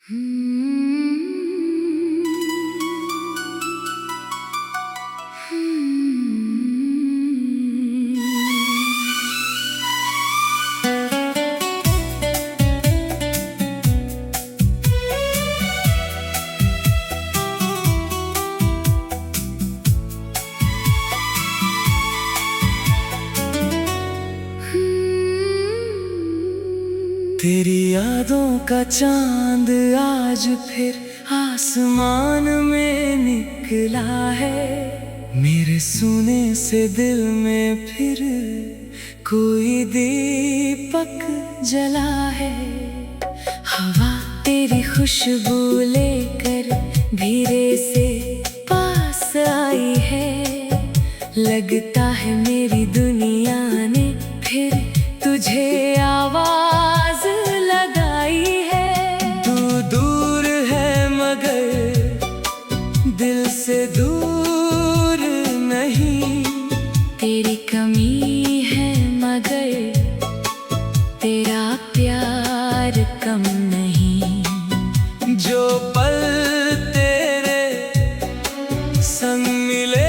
तेरी यादों का चांद आज फिर आसमान में निकला है। मेरे सूने से दिल में फिर कोई दीपक जला है। हवा तेरी खुशबू लेकर धीरे से पास आई है। लगता है मेरी दुनिया ने फिर तुझे आवाज लगाई है। तू दूर है मगर दिल से दूर नहीं। तेरी कमी है मगर तेरा प्यार कम नहीं। जो पल तेरे संग मिले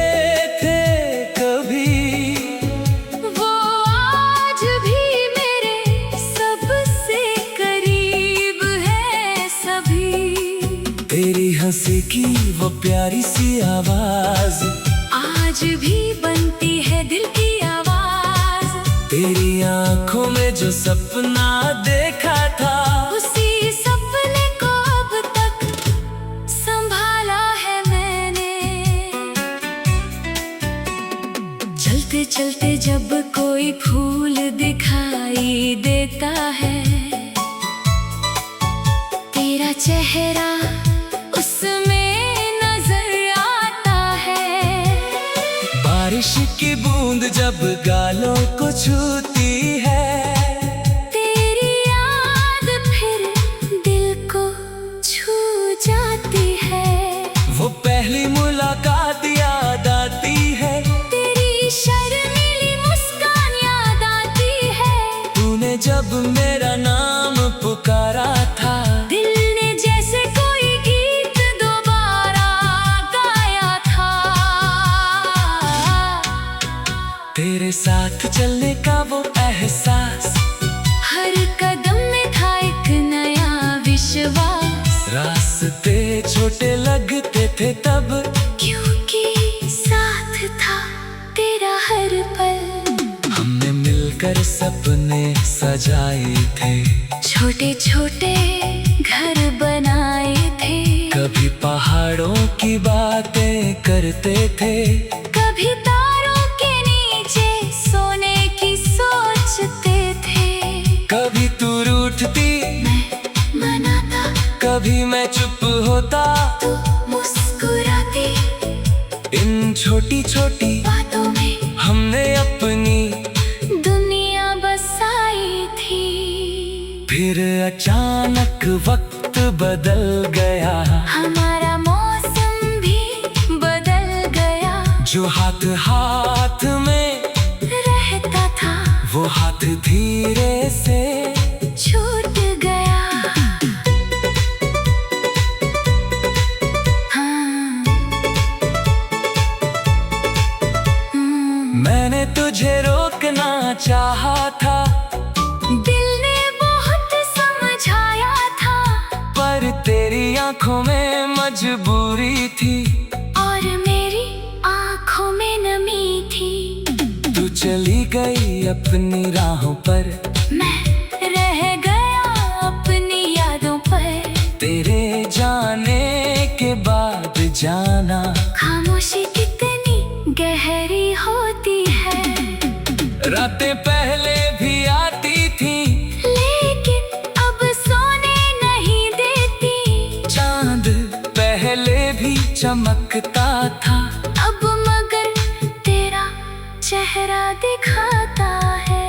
तेरी हंसी की वो प्यारी सी आवाज आज भी बनती है दिल की आवाज। तेरी आंखों में जो सपना देखा था उसी सपने को अब तक संभाला है मैंने। चलते चलते जब कोई फूल दिखाई देता है तेरा चेहरा उसमें नजर आता है। बारिश की बूंद जब गालों को छूती है तेरी याद फिर दिल को छू जाती है। वो पहली मुलाकात याद आती है। तेरी शर्मीली मुस्कान याद आती है। तूने जब मेरा नाम पुकारा था दिल ने जैसे कोई गीत दोबारा गाया था। तेरे साथ चलने का वो एहसास हर कदम में था एक नया विश्वास। रास्ते छोटे लगते थे तब क्योंकि साथ था तेरा हर पल। हमने मिलकर सपने सजाए थे। छोटे छोटे घर बनाए थे। कभी पहाड़ों की बातें करते थे। कभी तारों के नीचे सोने की सोचते थे। कभी तू रूठती मैं मनाता कभी मैं चुप होता। तू मुस्कुराती इन छोटी छोटी बातों में हमने अपनी दुनिया बसाई थी। फिर अचानक वक्त बदल गया। हमारा मौसम भी बदल गया। जो हाथ हाथ में रहता था वो हाथ धीरे से छूट गया। हाँ। मैंने तुझे रोकना चाहा था। दिल ने बहुत समझाया था। पर तेरी आंखों में मजबूरी थी। और मेरी आंखों में नमी थी। तू चली गई अपनी राहों पर। मैं रह गया अपनी यादों पर। तेरे जाने के बाद जाना खामोशी कितनी गहरी होती है। रातें पहले भी आती थी लेकिन अब सोने नहीं देती। चांद पहले भी चमकता था। अब मगर तेरा चेहरा दिखाता है।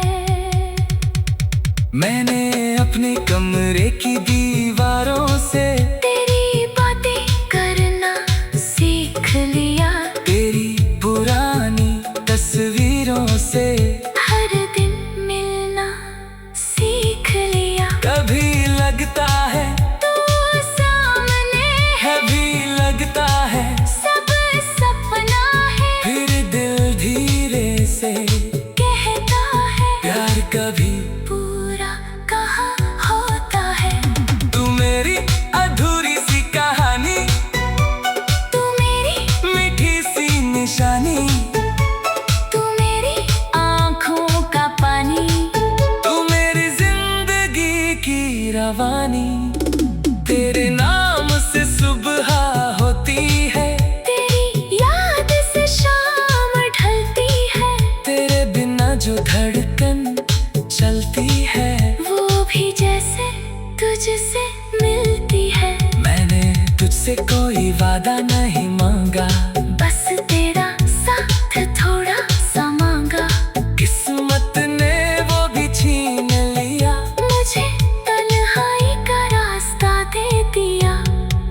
मैंने अपने कमरे की दीवारों से तेरी बातें करना सीख लिया। तेरी पुरानी तस्वीरों से हर दिन मिलना सीख लिया। कभी लगता है तू मेरी अधूरी सी कहानी, तू मेरी मीठी सी निशानी, तू मेरी आँखों का पानी, तू मेरी जिंदगी की रवानी। तेरे नाम से सुबह होती है, तेरी याद से शाम ढलती है, तेरे बिना जो धड़कन चलती है, वो भी जैसे तुझसे मिलती है। मैंने तुझसे कोई वादा नहीं मांगा, बस तेरा साथ थोड़ा सा मांगा। किस्मत ने वो भी छीन लिया, मुझे तन्हाई का रास्ता दे दिया।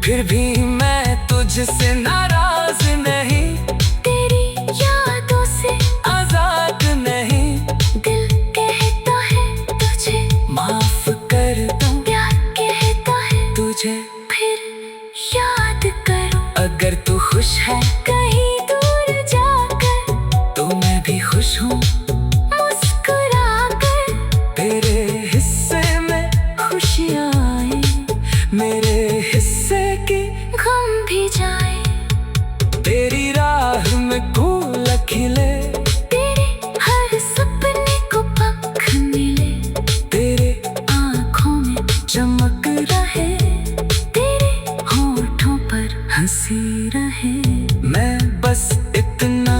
फिर भी मैं तुझसे नाराज नहीं, तेरी यादों से आजाद नहीं। दिल कहता है तुझे माफ कर दूं प्यार कहता है, तुझे, फिर याद करूं। अगर तू खुश है कहीं दूर जाकर तो मैं भी खुश हूँ। मुस्कुरा कर तेरे हिस्से में खुशियाँ आए, मेरे हिस्से की, गम भी जाए। तेरी राह में फूल खिले, तेरे हर सपने को पंख मिले, तेरे आँखों में चमक रहे, तेरे होठों पर हंसी रहे। मैं बस इतना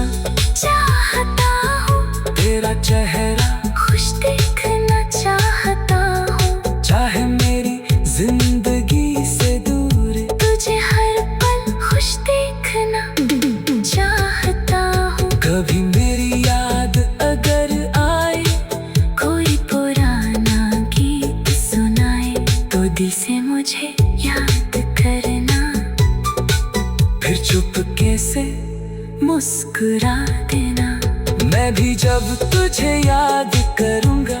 चाहता हूँ तेरा चेहरा, खुश देखना चाहता हूँ। चाहे मेरी जिंदगी से दूर, तुझे हर पल खुश देखना चाहता हूँ। कभी मेरी याद अगर आए, कोई पुराना गीत सुनाए, तो दिल से मुझे याद करना। फिर चुपके से मुस्कुरा देना। मैं भी जब तुझे याद करूंगा,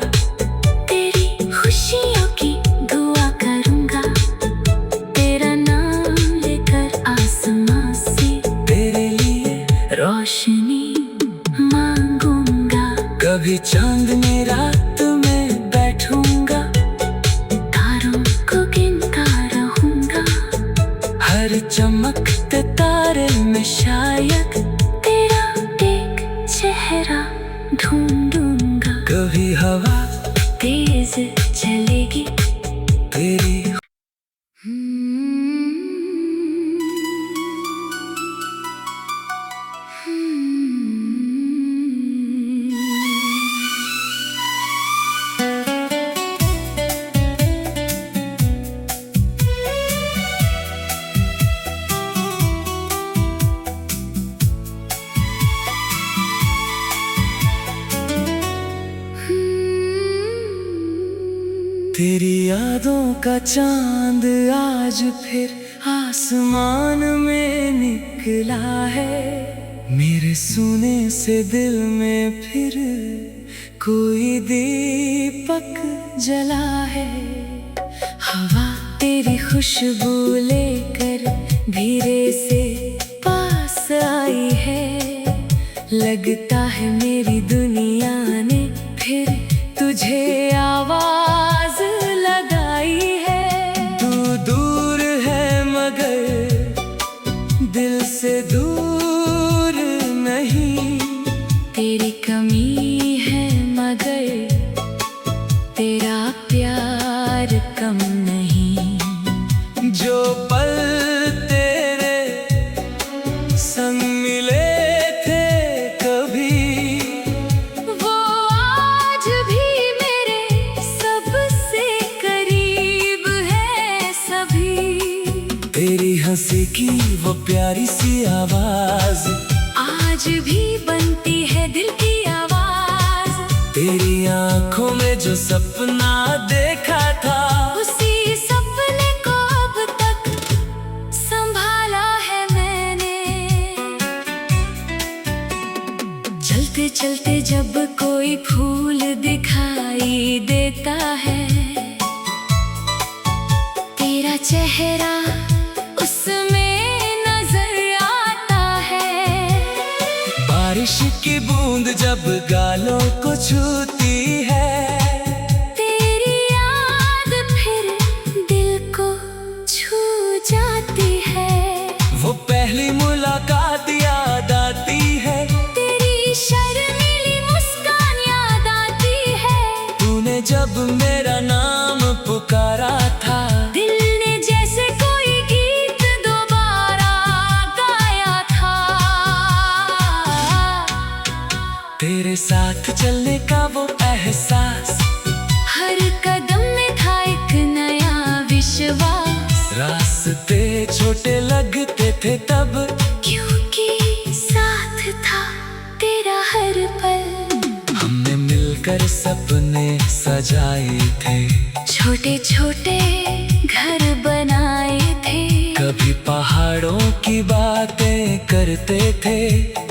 तेरी खुशियों की दुआ करूंगा। तेरा नाम लेकर आसमां से तेरे लिए रोशनी मांगूंगा। कभी चांदनी रात में बैठूंगा, तारों को गिनता रहूंगा। हर चमकते तारे में शायद तेरा एक चेहरा ढूंढूंगा। कभी हवा तेज चलेगी। तेरी तेरी यादों का चांद आज फिर आसमान में निकला है। मेरे सुने से दिल में फिर कोई दीपक जला है। हवा तेरी खुशबू लेकर धीरे से पास आई है। लगता है मेरी दुनिया ने फिर तुझे आवाज लगाई है। तू दूर है मगर दिल से दूर नहीं। तेरी कमी है मगर तेरा प्यार कम नहीं। जो पल तेरे संग मिले थे कभी, वो आज भी मेरे सबसे करीब है सभी। तेरी हंसी की वो प्यारी सी आवाज आज भी बनती है दिल की आवाज। तेरी आंखों में जो सपना देखा था, उसी सपने को अब तक संभाला है मैंने। चलते चलते जब कोई फूल दिखाई देता है, तेरा चेहरा उसमें नजर आता है। बारिश की बूंद जब गालों को छूती है, तेरी याद फिर दिल को चलने का वो एहसास, हर कदम में था एक नया विश्वास। रास्ते छोटे लगते थे तब, क्योंकि साथ था तेरा हर पल। हमने मिलकर सपने सजाए थे, छोटे छोटे घर बनाए थे। कभी पहाड़ों की बातें करते थे,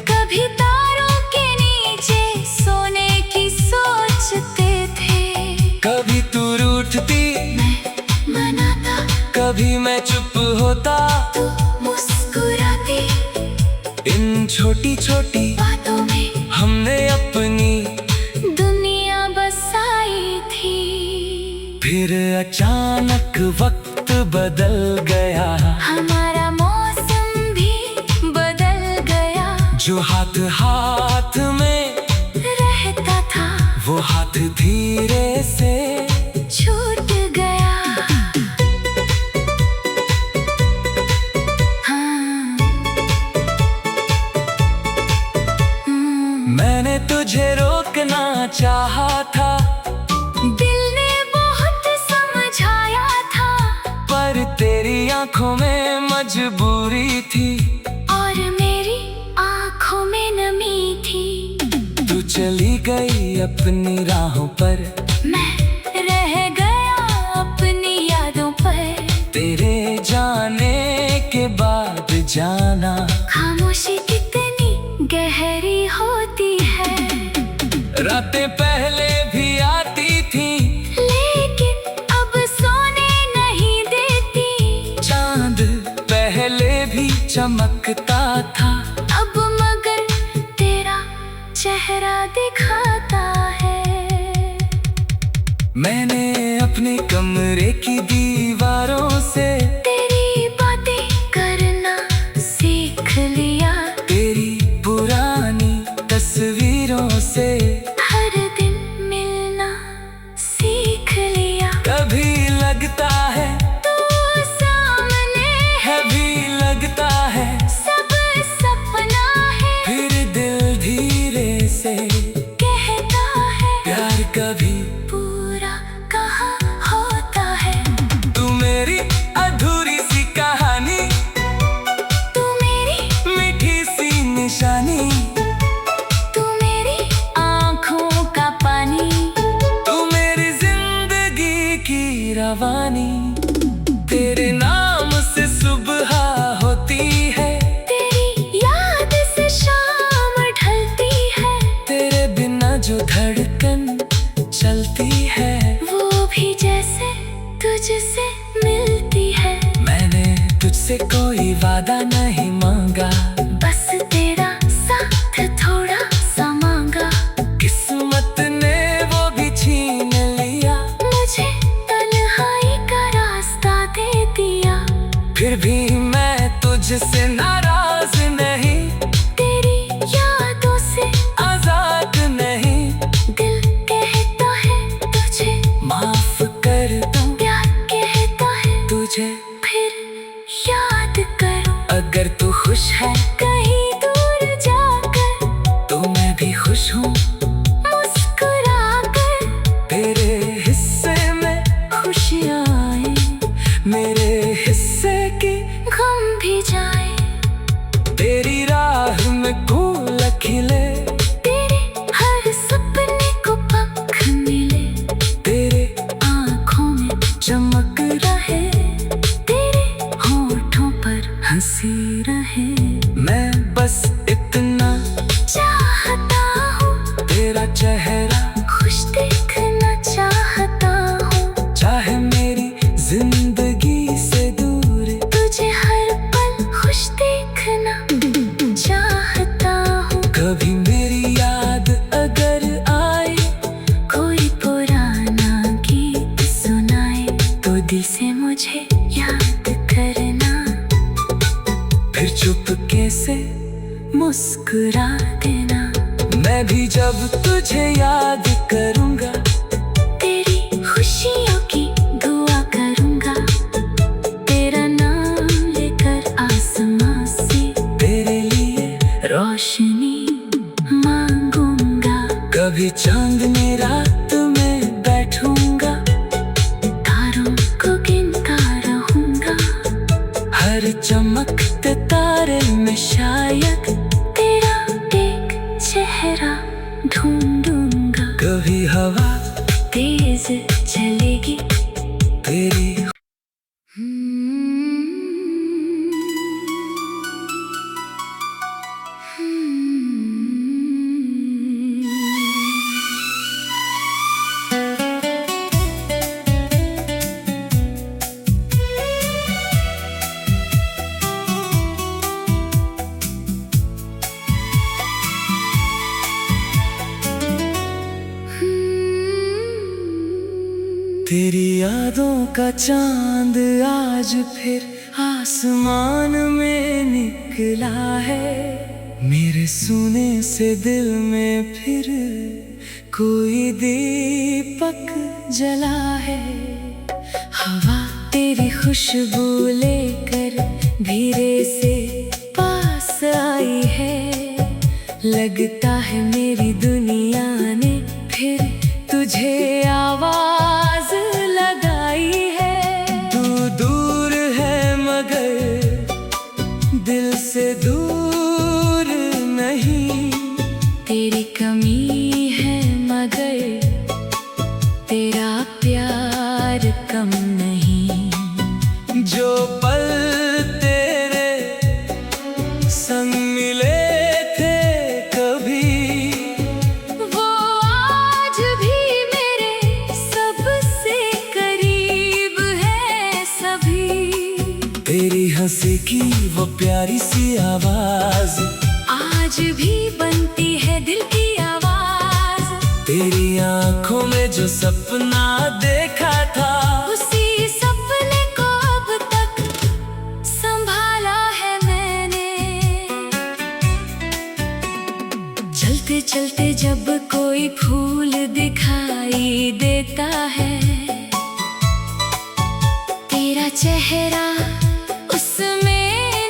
कभी तारों के नीचे सोने की सोचते थे। कभी तू रूठती मैं मनाता, कभी मैं चुप होता, तू मुस्कुराती। इन छोटी छोटी बातों में हमने अपनी दुनिया बसाई थी। फिर अचानक वक्त बदल गया, हमारा मौसम भी बदल गया। जो हाथ हाथ में रहता था वो हाथ धीरे से छूट गया। हाँ। मैंने तुझे रोकना चाहा था, दिल ने बहुत समझाया था, पर तेरी आंखों में मजबूरी थी, और मेरी आंखों में नमी थी। तू चली गई अपनी राहों पर, मैं रह गया अपनी यादों पर। तेरे जाने के बाद जाना, खामोशी कितनी गहरी होती है। रातें पहले भी आती थी, लेकिन अब सोने नहीं देती। चांद पहले भी चमकता था, अब मगर तेरा चेहरा दिखाता है। मैंने अपने कमरे की दीवारों से तेरी बातें करना सीख लिया। तेरी पुरानी तस्वीरों से हर दिन मिलना सीख लिया। कभी लगता है तू सामने है, भी लगता है सब सपना है। फिर दिल धीरे से कहता है प्यार कभी पूरा कहाँ होता है। तू मेरी अधूरी सी कहानी, तू मेरी मीठी सी निशानी, तू मेरी आँखों का पानी। तू मेरी जिंदगी की रवानी। तेरे नाम से सुबह होती है, तेरी याद से शाम ढलती है। तेरे बिना जो धड़कन चलती है, वो भी जैसे तुझसे मिलती है। मैंने तुझसे कोई वादा नहीं मांगा, बस तेरा साथ थोड़ा सा मांगा। किस्मत ने वो भी छीन लिया, मुझे तन्हाई का रास्ता दे दिया। फिर भी मैं तुझसे नाराज नहीं, तेरी यादों से आजाद नहीं। दिल कहता है तुझे माफ कर दूं, प्यार कहता है तुझे फिर याद करूं। अगर तू खुश है कहीं दूर जाकर तो मैं भी खुश हूँ, मुस्कुरा कर। तेरे हिस्से में खुशियाँ आए, मेरे हिस्से की गम भी जाए। तेरी राह में फूल खिले, तेरे हर सपने को पंख मिले। तेरे आँखों में चमक रहे, तेरे होठों पर हंसी रहे। मैं बस इतना चाहता हूँ तेरा चेहरा, खुश देखना चाहता हूँ। चाहे मेरी जिंदगी से दूर, तुझे हर पल खुश देखना चाहता हूँ। कभी मेरी याद अगर आए, कोई पुराना गीत सुनाए, तो दिल से मुझे याद करना। फिर चुपके से मुस्कुरा देना। मैं भी जब तुझे याद करूँगा, तेरी खुशियों की दुआ करूँगा। तेरा नाम लेकर आसमां से तेरे लिए रोशनी मांगूंगा। कभी चांदनी रात में बैठूंगा, तारों को गिनता रहूंगा, हर चमकते तारे में शायद तेरा एक चेहरा ढूंढूंगा। कभी हवा तेज चलेगी तेरी तेरी यादों का चांद आज फिर आसमान में निकला है। मेरे सुने से दिल में फिर कोई दीपक जला है। हवा तेरी खुशबू लेकर धीरे से पास आई है। लगता है मेरी दुनिया ने फिर तुझे आवाज लगाई है। तू दूर है मगर दिल से दूर नहीं। तेरी कमी है मगर तेरा प्यार कम नहीं। जो पल तेरे संग मिले थे कभी, वो आज भी मेरे सबसे करीब है सभी। तेरी हंसी की वो प्यारी सी आवाज आज भी बनती है दिल की आवाज। तेरी आंखों में जो सपना देखा था, उसी सपने को अब तक संभाला है मैंने। चलते चलते जब कोई फूल दिखाई देता है, तेरा चेहरा उसमें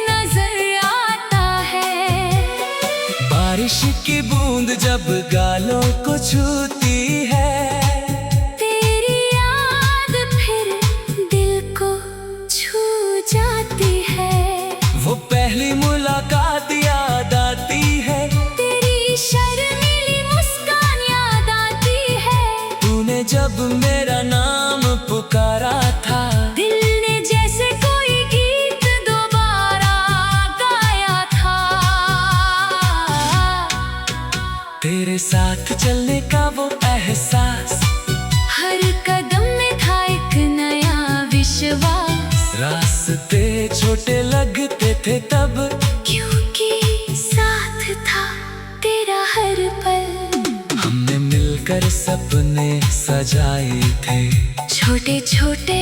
नजर आता है। बारिश की बूंद जब गालों को छूती है, तेरी याद फिर दिल को छू जाती है। वो पहली मुलाकात याद आती है। तेरी शर्मीली मुस्कान याद आती है। तूने जब मेरा नाम पुकारा था, दिल ने जैसे कोई गीत दोबारा गाया था। तेरे साथ चलने का वो एहसास, हर कदम में था एक नया विश्वास। रास्ते छोटे लगते थे तब, क्योंकि साथ था तेरा हर पल। हमने मिलकर सपने सजाए थे। छोटे छोटे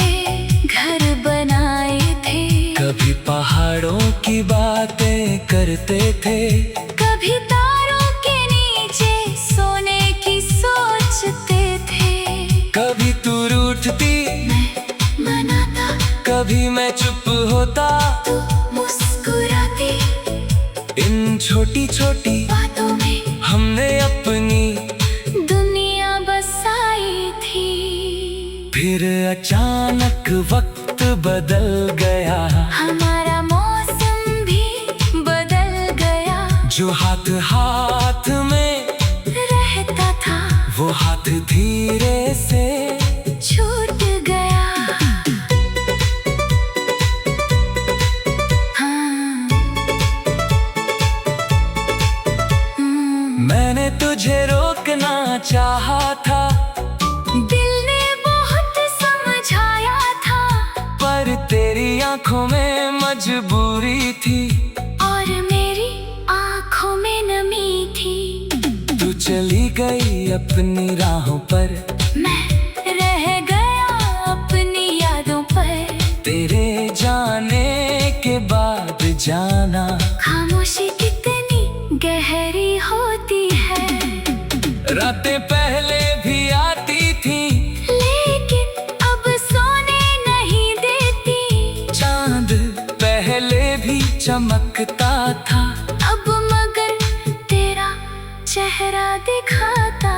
घर बनाए थे। कभी पहाड़ों की बातें करते थे, कभी तारों के नीचे सोने की सोचते थे। कभी तू रूठती मैं मनाता, कभी मैं चुप होता। तू मुस्कुराती। इन छोटी छोटी बातों में हमने अपनी दुनिया बसाई थी। फिर अचानक वक्त बदल गया। हमारा मौसम भी बदल गया। जो हाथ हाथ में रहता था वो हाथ धीरे से छूट गया। हाँ। मैंने तुझे रोकना चाहा था, दिल ने बहुत समझाया था। पर तेरी आंखों में मजबूरी थी। और मेरी आंखों में नमी थी। तू चली गई अपनी राहों पर, मैं रह गया अपनी यादों पर। तेरे जाने के बाद जाना खामोशी कितनी गहरी होती है। रातें पहले भी आती थी, लेकिन अब सोने नहीं देती। चांद पहले भी चमकता था, अब मगर तेरा चेहरा दिखाता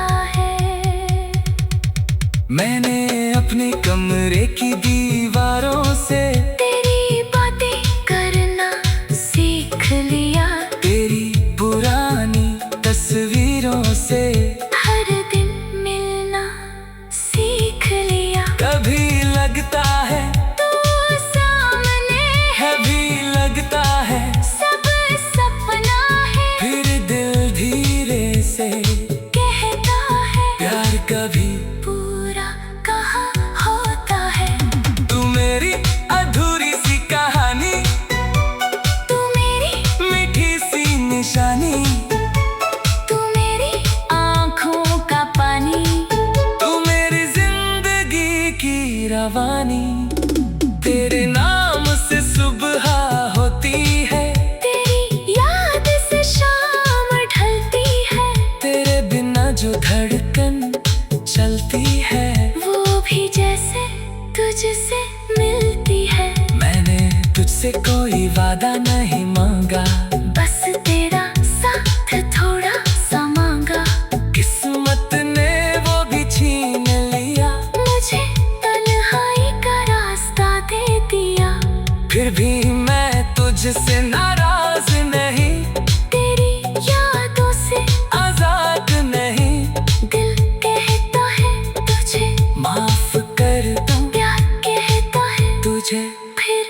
मैंने अपने कमरे की दीवारों से तेरी बातें करना सीख लिया। तेरी पुरानी तस्वीरों से हर दिन मिलना सीख लिया। कभी लगता है तू सामने है भी लगता है सब सपना है। फिर दिल धीरे से कहता है प्यार कभी पूरा कहाँ होता है। तू मेरी अधूरी सी कहानी, तू मेरी मीठी सी निशानी, तू मेरी आँखों का पानी। तू मेरी जिंदगी की रवानी। तेरे नाम से सुबह होती है, तेरी याद से शाम ढलती है। तेरे बिना जो धड़कन चलती है वो भी जैसे तुझसे मिलती है। मैंने तुझसे कोई वादा नहीं मांगा, बस तेरा साथ थोड़ा सा मांगा। किस्मत ने वो भी छीन लिया। मुझे तन्हाई का रास्ता दे दिया। फिर भी मैं तुझसे नाराज नहीं, तेरी यादों से आजाद नहीं। दिल कहता है तुझे माफ कर दूं प्यार कहता है तुझे, फिर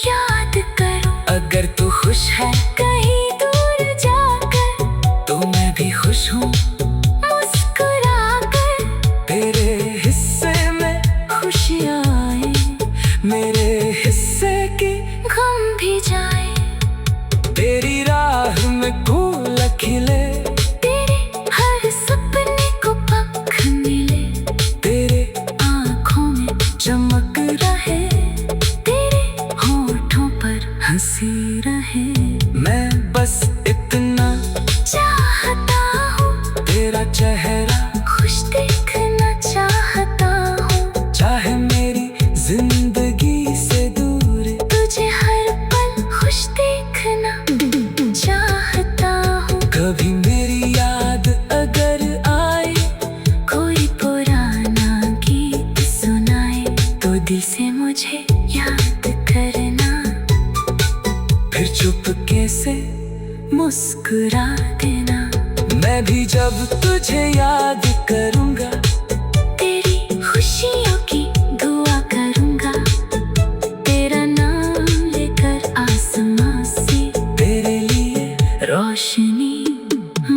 याद करूं। अगर तू खुश है कहीं दूर जाकर तो मैं भी खुश हूँ। मुस्कुरा कर तेरे हिस्से में खुशियाँ आए, मेरे हिस्से की गम भी जाए। तेरी राह में फूल खिले, तेरे हर सपने को पंख मिले। तेरे आँखों में चमक रहे, तेरे होठों पर हंसी रहे। मैं बस इतना चाहता हूँ तेरा चेहरा, खुश देखना चाहता हूँ। चाहे मेरी जिंदगी से दूर। तुझे हर पल खुश देखना चाहता हूँ। कभी मेरी याद अगर आए, कोई पुराना गीत सुनाए तो दिल से मुझे याद करना। फिर चुपके से मुस्कुरा देना। मैं भी जब तुझे याद करूँगा, तेरी खुशियों की दुआ करूँगा। तेरा नाम लेकर आसमां से तेरे लिए रोशनी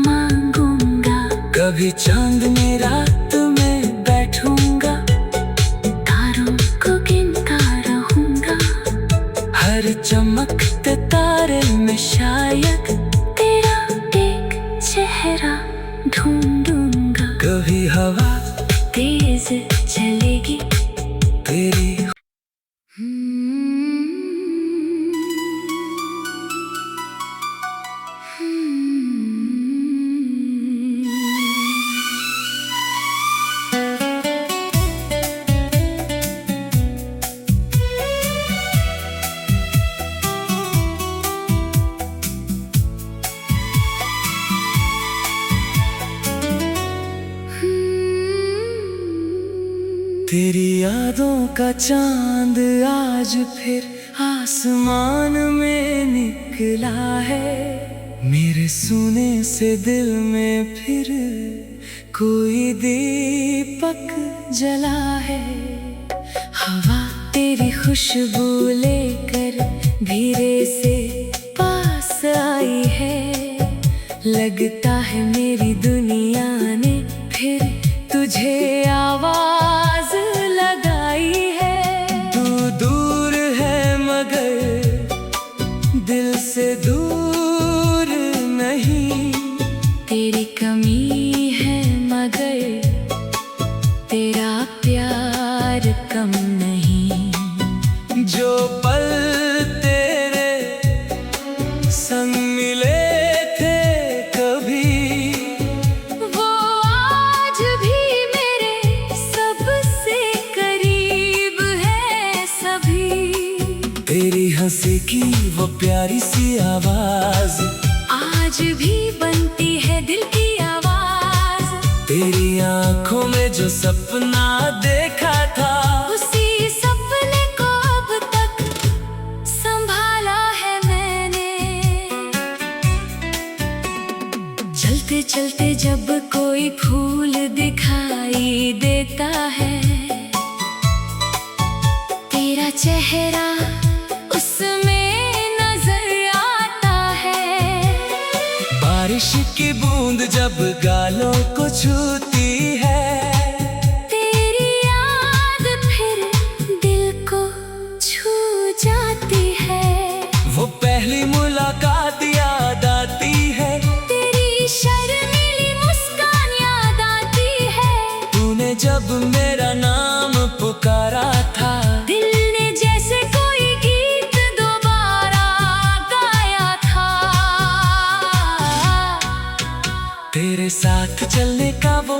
मांगूंगा। कभी चांदनी रात में बैठूंगा, तारों को गिनता रहूंगा। हर चमकते तारे में शायद तेरा एक चेहरा ढूंढूंगा। कभी हवा तेज चलेगी। तेरी तेरी यादों का चांद आज फिर आसमान में निकला है। मेरे सुने से दिल में फिर कोई दीपक जला है। हवा तेरी खुशबू लेकर धीरे से पास आई है। लगता है मेरी दुनिया ने फिर तुझे आवाज लगाई है। तू दूर है मगर दिल से दूर नहीं। तेरी कमी है मगर तेरा प्यार कम नहीं। जो पल तेरे संग मिले थे कभी, वो आज भी मेरे सबसे करीब है सभी। तेरी हंसी की वो प्यारी सी आवाज आज भी बनती है दिल की आवाज। तेरी आंखों में जो सपना देखा था, उसी सपने को अब तक संभाला है मैंने। चलते चलते जब कोई फूल दिखाई देता है, तेरा चेहरा उसमें नजर आता है। बारिश की बूंद जब गालों को छूती है, तेरी याद फिर दिल को छू जाती है। वो पहली मुलाकात याद आती है, तेरी शर्मीली मुस्कान याद आती है। तूने जब मेरा नाम पुकारा था, दिल ने जैसे कोई गीत दोबारा गाया था। तेरे साथ चलने का वो